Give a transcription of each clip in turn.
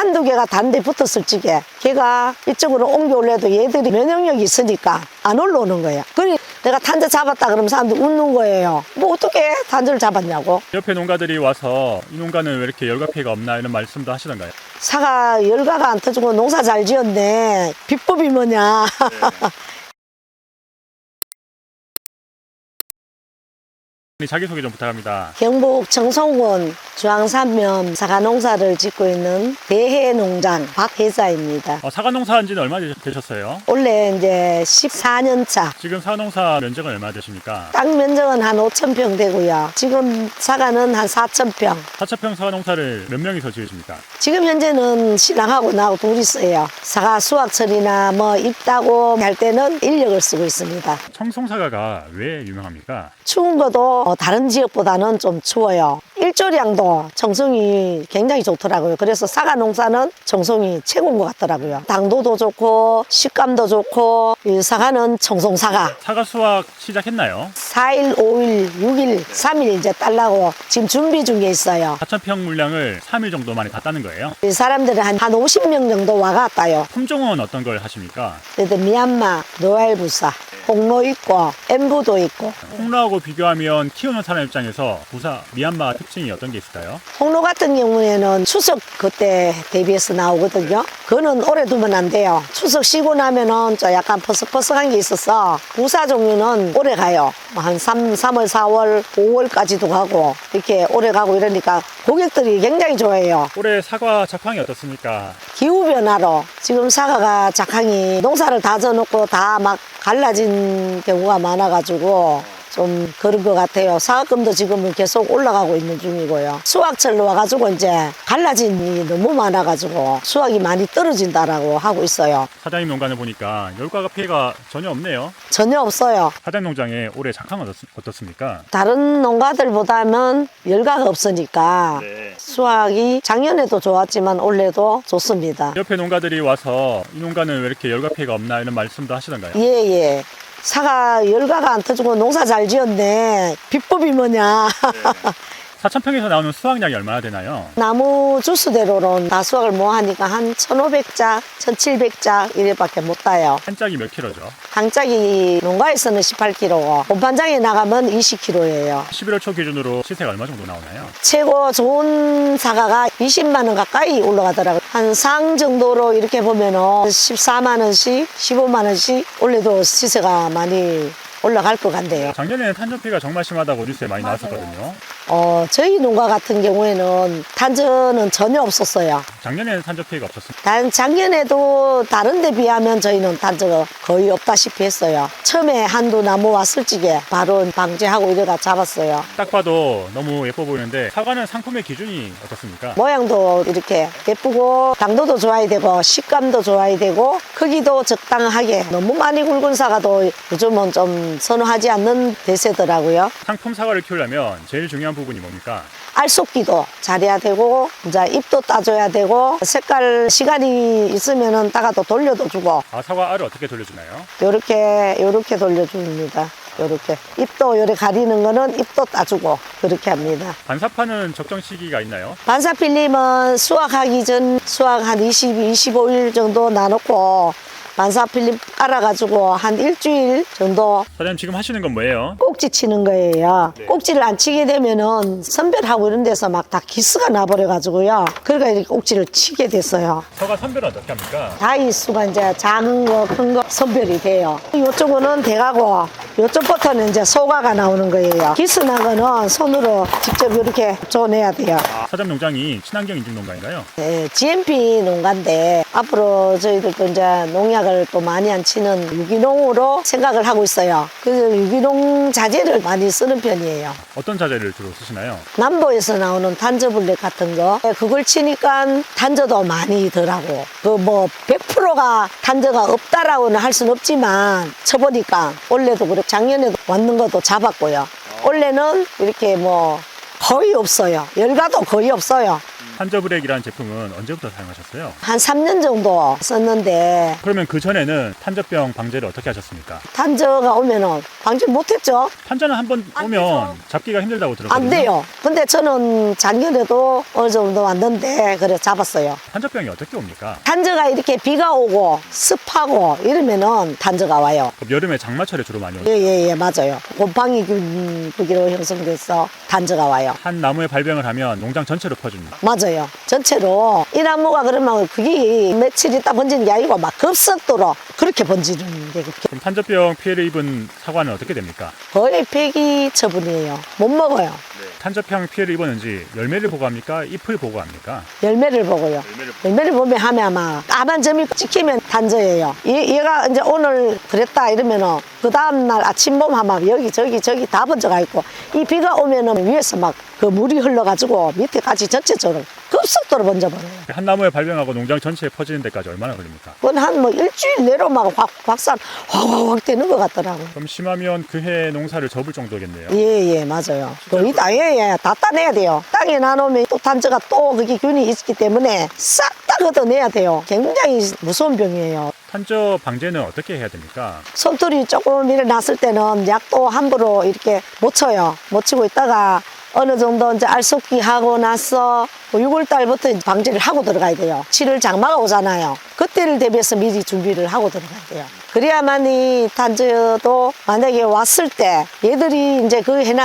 한두 개가 단데 붙었을 적에 걔가 이쪽으로 옮겨올래도 얘들이 면역력이 있으니까 안 올라오는 거예요. 그래 내가 단자 잡았다 그러면 사람들이 웃는 거예요. 뭐 어떻게 단자를 잡았냐고. 옆에 농가들이 와서 이 농가는 왜 이렇게 열과 피해가 없나 이런 말씀도 하시던가요? 사과 열가가 안 터지고 농사 잘 지었네. 비법이 뭐냐. 자기소개 좀 부탁합니다. 경북 청송군 주황산면 사과 농사를 짓고 있는 대해농장 박혜자입니다. 사과 농사한 지는 얼마 되셨어요? 원래 이제 14년 차. 지금 사과 농사 면적은 얼마 되십니까? 땅 면적은 한 5,000평 되고요. 지금 사과는 한 4,000평. 4,000평 사과 농사를 몇 명이서 지으십니까? 지금 현재는 신랑하고 나하고 둘이 있어요. 사과 수확철이나 뭐 입다고 할 때는 인력을 쓰고 있습니다. 청송사과가 왜 유명합니까? 추운 것도 다른 지역보다는 좀 추워요. 일조량도 정성이 굉장히 좋더라고요. 그래서 사과 농사는 정성이 최고인 것 같더라고요. 당도도 좋고 식감도 좋고 이 사과는 청송사과. 사과 수확 시작했나요? 4일, 5일, 6일, 3일 이제 딸라고 지금 준비 중에 있어요. 4,000평 물량을 3일 정도 만에 다 따는 거예요? 이 사람들은 한 50명 정도 와갔다요. 품종은 어떤 걸 하십니까? 그래도 미얀마, 노알부사, 홍로 있고 엠부도 있고. 홍로하고 비교하면 키우는 사람 입장에서 부사 미얀마 특징이 어떤 게 있을까요? 홍로 같은 경우에는 추석 그때 대비해서 나오거든요. 그거는 오래 두면 안 돼요. 추석 쉬고 나면은 좀 약간 퍼석퍼석한 게 있어서 부사 종류는 오래 가요. 한 3월, 4월, 5월까지도 가고 이렇게 오래 가고 이러니까 고객들이 굉장히 좋아해요. 올해 사과 작황이 어떻습니까? 기후변화로 지금 사과가 작황이 농사를 다 져놓고 다 막 갈라진 경우가 많아가지고 좀 그런 것 같아요. 사과금도 지금은 계속 올라가고 있는 중이고요. 수확철로 와가지고 이제 갈라진이 너무 많아가지고 수확이 많이 떨어진다라고 하고 있어요. 사장님 농가를 보니까 열과가 피해가 전혀 없네요. 전혀 없어요. 사장님 농장의 올해 작황은 어떻습니까? 다른 농가들보다는 열가가 없으니까 수확이 작년에도 좋았지만 올해도 좋습니다. 옆에 농가들이 와서 이 농가는 왜 이렇게 열과 피해가 없나 이런 말씀도 하시던가요? 예. 사과 열가가 안 터지고 농사 잘 지었네. 비법이 뭐냐. 4,000평에서 나오는 수확량이 얼마나 되나요? 나무 주스대로는 다 수확을 못 하니까 한 1,500짝, 1,700짝 이래밖에 못 따요. 한 짝이 몇 킬로죠? 한 짝이 농가에서는 18kg고 본판장에 나가면 20kg예요. 11월 초 기준으로 시세가 얼마 정도 나오나요? 최고 좋은 사과가 20만 원 가까이 올라가더라고요. 한 상 정도로 이렇게 보면은 14만 원씩, 15만 원씩 올해도 시세가 많이 올라갈 것 같네요. 작년에는 탄저피해가 정말 심하다고 뉴스에 많이 나왔었거든요. 저희 농가 같은 경우에는 탄저는 전혀 없었어요. 작년에는 탄저피해가 없었습니다. 작년에도 다른 데 비하면 저희는 탄저가 거의 없다시피 했어요. 처음에 한두 나무 왔을 적에 바로 방제하고 이러다 잡았어요. 딱 봐도 너무 예뻐 보이는데 사과는 상품의 기준이 어떻습니까? 모양도 이렇게 예쁘고 당도도 좋아야 되고 식감도 좋아야 되고 크기도 적당하게 너무 많이 굵은 사과도 요즘은 좀 선호하지 않는 대세더라고요. 상품 사과를 키우려면 제일 중요한 부분이 뭡니까? 알 쏟기도 잘해야 되고 이제 잎도 따줘야 되고 색깔 시간이 있으면은 따가도 돌려도 주고 사과 알을 어떻게 돌려주나요? 요렇게 돌려줍니다. 요렇게 잎도 요래 가리는 거는 잎도 따주고 그렇게 합니다. 반사파는 적정 시기가 있나요? 반사필름은 수확하기 전 수확 한 25일 정도 놔놓고 반사필름 깔아가지고 한 일주일 정도 사장님 지금 하시는 건 뭐예요? 꼭지 치는 거예요. 꼭지를 안 치게 되면은 선별하고 이런 데서 막 다 기스가 나버려가지고요. 그러니까 이렇게 꼭지를 치게 됐어요. 사과 선별은 어떻게 합니까? 다이수가 이제 작은 거, 큰 거 선별이 돼요. 이쪽은 대가고 이쪽부터는 이제 소가가 나오는 거예요. 기스 난 거는 손으로 직접 이렇게 쪼내야 돼요. 사장 농장이 친환경 인증 농가인가요? 네, GMP 농가인데 앞으로 저희들도 이제 농약을 또 많이 안 치는 유기농으로 생각을 하고 있어요. 그래서 유기농 자재를 많이 쓰는 편이에요. 어떤 자재를 주로 쓰시나요? 남보에서 나오는 단저블랙 같은 거 그걸 치니까 단저도 많이 덜하고 그 뭐 100%가 단저가 없다라고는 할 수는 없지만 쳐보니까 올해도 그렇고 작년에도 왔는 것도 잡았고요. 올해는 이렇게 뭐 거의 없어요. 열가도 거의 없어요. 탄저브렉이라는 제품은 언제부터 사용하셨어요? 한 3년 정도 썼는데 그러면 그 전에는 탄저병 방제를 어떻게 하셨습니까? 탄저가 오면은 방지 못했죠. 탄저는 한번 오면 잡기가 힘들다고 들었거든요. 안 돼요. 근데 저는 작년에도 어느 정도 왔는데 그래 잡았어요. 탄저병이 어떻게 옵니까? 탄저가 이렇게 비가 오고 습하고 이러면은 탄저가 와요. 그럼 여름에 장마철에 주로 많이 오죠. 예, 맞아요. 곰팡이균 그기로 형성돼서 탄저가 와요. 한 나무에 발병을 하면 농장 전체로 퍼집니다. 맞아요. 전체로 이 나무가 그러면 그게 며칠 있다 번지는 게 아니고 막 급속도로 그렇게 번지는 게 그렇게 그럼 탄저병 피해를 입은 사과는 어떻게 됩니까? 거의 폐기 처분이에요. 못 먹어요. 탄저병 피해를 입었는지 열매를 보고합니까? 잎을 보고합니까? 열매를 보고요. 열매를 보면 하면 아마 까만 점이 찍히면 단저예요. 얘가 이제 오늘 그랬다 이러면은 그 다음날 아침 보면 아마 여기 저기 다 번져가 있고 이 비가 오면은 위에서 막 그 물이 흘러가지고 밑에까지 전체적으로 급속도로 번져버려요. 한 나무에 발병하고 농장 전체에 퍼지는 데까지 얼마나 걸립니까? 그건 한 뭐 일주일 내로 막 확산 확 되는 것 같더라고요. 그럼 심하면 그 해 농사를 접을 정도겠네요. 예, 맞아요. 거의 다, 다 따내야 돼요. 땅에 놔놓으면 또 단저가 또 그게 균이 있기 때문에 싹 다 걷어내야 돼요. 굉장히 무서운 병이에요. 탄저 방제는 어떻게 해야 됩니까? 솜털이 조금 일어났을 때는 약도 함부로 이렇게 못 쳐요. 못 치고 있다가 어느 정도 이제 알속기 하고 나서 6월 달부터 이제 방제를 하고 들어가야 돼요. 7월 장마가 오잖아요. 그때를 대비해서 미리 준비를 하고 들어가야 돼요. 그래야만 이 탄저도 만약에 왔을 때 얘들이 이제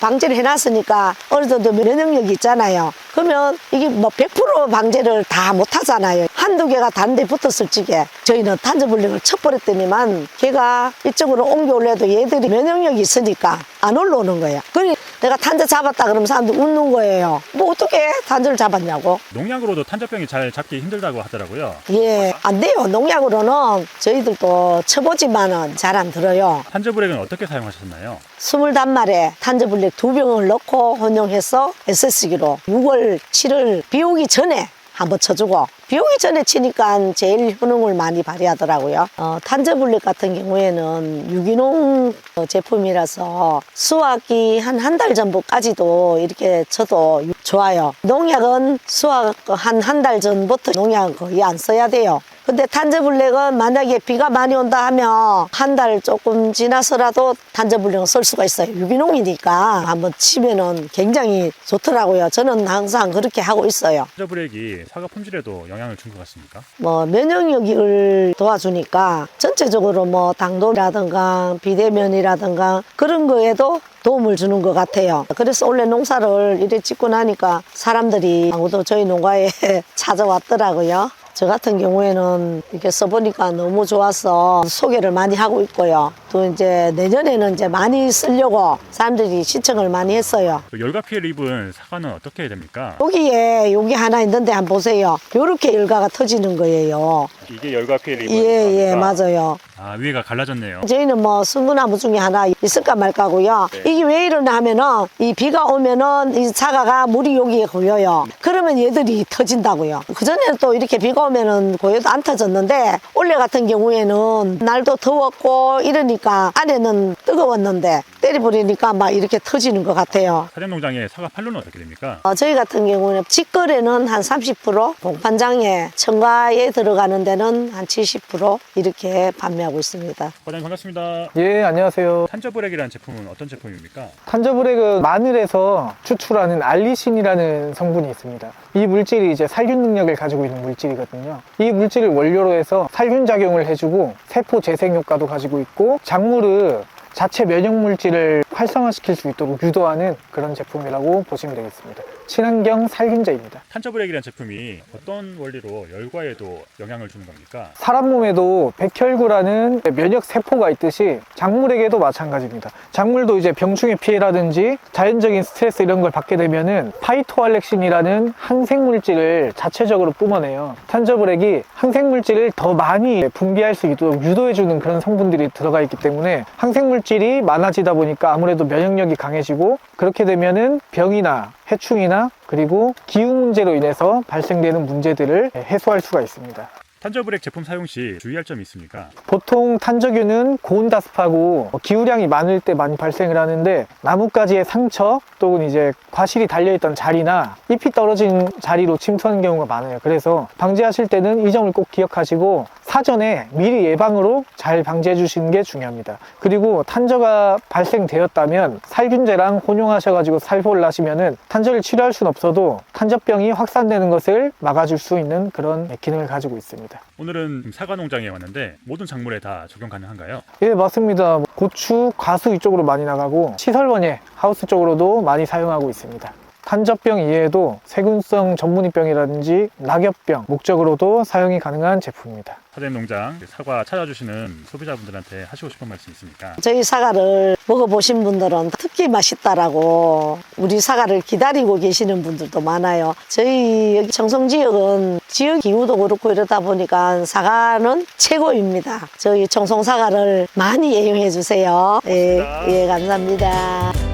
방제를 해놨으니까 어느 정도 면역력이 있잖아요. 그러면 이게 뭐 100% 방제를 다 못 하잖아요. 한두 개가 다른 데 붙었을 적에 저희는 탄저불량을 쳐버렸더니만 걔가 이쪽으로 옮겨올래도 얘들이 면역력이 있으니까 안 올라오는 거예요. 그래 내가 탄저 잡았다 그러면 사람들 웃는 거예요. 뭐 어떻게 탄저를 잡았냐고. 농약으로도 탄저병이 잘 잡기 힘들다고 하더라고요. 예, 안 돼요. 농약으로는 저희들도 쳐보지만은 잘 안 들어요. 탄저브렉은 어떻게 사용하셨나요? 20단말에 탄저블랙 2병을 넣고 혼용해서 SS기로 6월, 7월 비 오기 전에 한번 쳐주고 비 오기 전에 치니까 제일 효능을 많이 발휘하더라고요. 탄저블랙 같은 경우에는 유기농 제품이라서 수확이 한 달 전부까지도 이렇게 쳐도 좋아요. 농약은 수확 한 달 전부터 농약 거의 안 써야 돼요. 근데 탄저블랙은 만약에 비가 많이 온다 하면 한 달 조금 지나서라도 탄저블랙을 쓸 수가 있어요. 유기농이니까 한번 치면은 굉장히 좋더라고요. 저는 항상 그렇게 하고 있어요. 탄저브렉이 사과 품질에도 영향을 준 것 같습니까? 뭐 면역력을 도와주니까 전체적으로 뭐 당도라든가 비대면이라든가 그런 거에도 도움을 주는 것 같아요. 그래서 원래 농사를 이래 짓고 나니까 사람들이 아무도 저희 농가에 찾아왔더라고요. 저 같은 경우에는 이렇게 써보니까 너무 좋아서 소개를 많이 하고 있고요. 또 이제 내년에는 이제 많이 쓰려고 사람들이 신청을 많이 했어요. 열과 피해를 입은 사과는 어떻게 해야 됩니까? 여기에 여기 하나 있는데 한번 보세요. 요렇게 열과가 터지는 거예요. 이게 열과 피해를 입은 예, 사과입니까? 맞아요. 아, 위에가 갈라졌네요. 저희는 뭐 순구나무 중에 하나 있을까 말까고요. 네. 이게 왜 이러냐 하면은 이 비가 오면은 이 사과가 물이 여기에 고여요. 그러면 얘들이 터진다고요. 그전에는 또 이렇게 비가 오면은 고여도 안 터졌는데 올해 같은 경우에는 날도 더웠고 이러니까 안에는 뜨거웠는데 때려버리니까 막 이렇게 터지는 것 같아요. 사장농장의 사과 판로는 어떻게 됩니까? 저희 같은 경우는 직거래는 한 30%, 공판장에 첨가에 들어가는 데는 한 70% 이렇게 판매하고 있습니다. 과장님 반갑습니다. 예, 안녕하세요. 탄저브렉이라는 제품은 어떤 제품입니까? 탄저브렉은 마늘에서 추출하는 알리신이라는 성분이 있습니다. 이 물질이 이제 살균 능력을 가지고 있는 물질이거든요. 이 물질을 원료로 해서 살균 작용을 해주고 세포 재생 효과도 가지고 있고 작물의 자체 면역 물질을 활성화시킬 수 있도록 유도하는 그런 제품이라고 보시면 되겠습니다. 친환경 살균제입니다. 탄저브렉이라는 제품이 어떤 원리로 열과에도 영향을 주는 겁니까? 사람 몸에도 백혈구라는 면역 세포가 있듯이 작물에게도 마찬가지입니다. 작물도 이제 병충해 피해라든지 자연적인 스트레스 이런 걸 받게 되면은 파이토알렉신이라는 항생물질을 자체적으로 뿜어내요. 탄저브렉이 항생물질을 더 많이 분비할 수 있도록 유도해주는 그런 성분들이 들어가 있기 때문에 항생물질이 많아지다 보니까 아무래도 면역력이 강해지고 그렇게 되면은 병이나 해충이나 그리고 기후 문제로 인해서 발생되는 문제들을 해소할 수가 있습니다. 탄저브렉 제품 사용 시 주의할 점이 있습니까? 보통 탄저균은 고온다습하고 기후량이 많을 때 많이 발생을 하는데 나뭇가지의 상처 또는 이제 과실이 달려있던 자리나 잎이 떨어진 자리로 침투하는 경우가 많아요. 그래서 방지하실 때는 이 점을 꼭 기억하시고 사전에 미리 예방으로 잘 방지해 주시는 게 중요합니다. 그리고 탄저가 발생되었다면 살균제랑 혼용하셔가지고 살포를 하시면은 탄저를 치료할 수는 없어도 탄저병이 확산되는 것을 막아줄 수 있는 그런 기능을 가지고 있습니다. 오늘은 사과 농장에 왔는데 모든 작물에 다 적용 가능한가요? 예, 맞습니다. 고추, 과수 이쪽으로 많이 나가고 시설번예, 하우스 쪽으로도 많이 사용하고 있습니다. 탄저병 이외에도 세균성 전문이병이라든지 낙엽병 목적으로도 사용이 가능한 제품입니다. 사장님 농장 사과 찾아주시는 소비자분들한테 하시고 싶은 말씀 있습니까? 저희 사과를 먹어보신 분들은 특히 맛있다라고 우리 사과를 기다리고 계시는 분들도 많아요. 저희 여기 청송 지역은 지역 기후도 그렇고 이러다 보니까 사과는 최고입니다. 저희 청송 사과를 많이 애용해 주세요. 예, 감사합니다.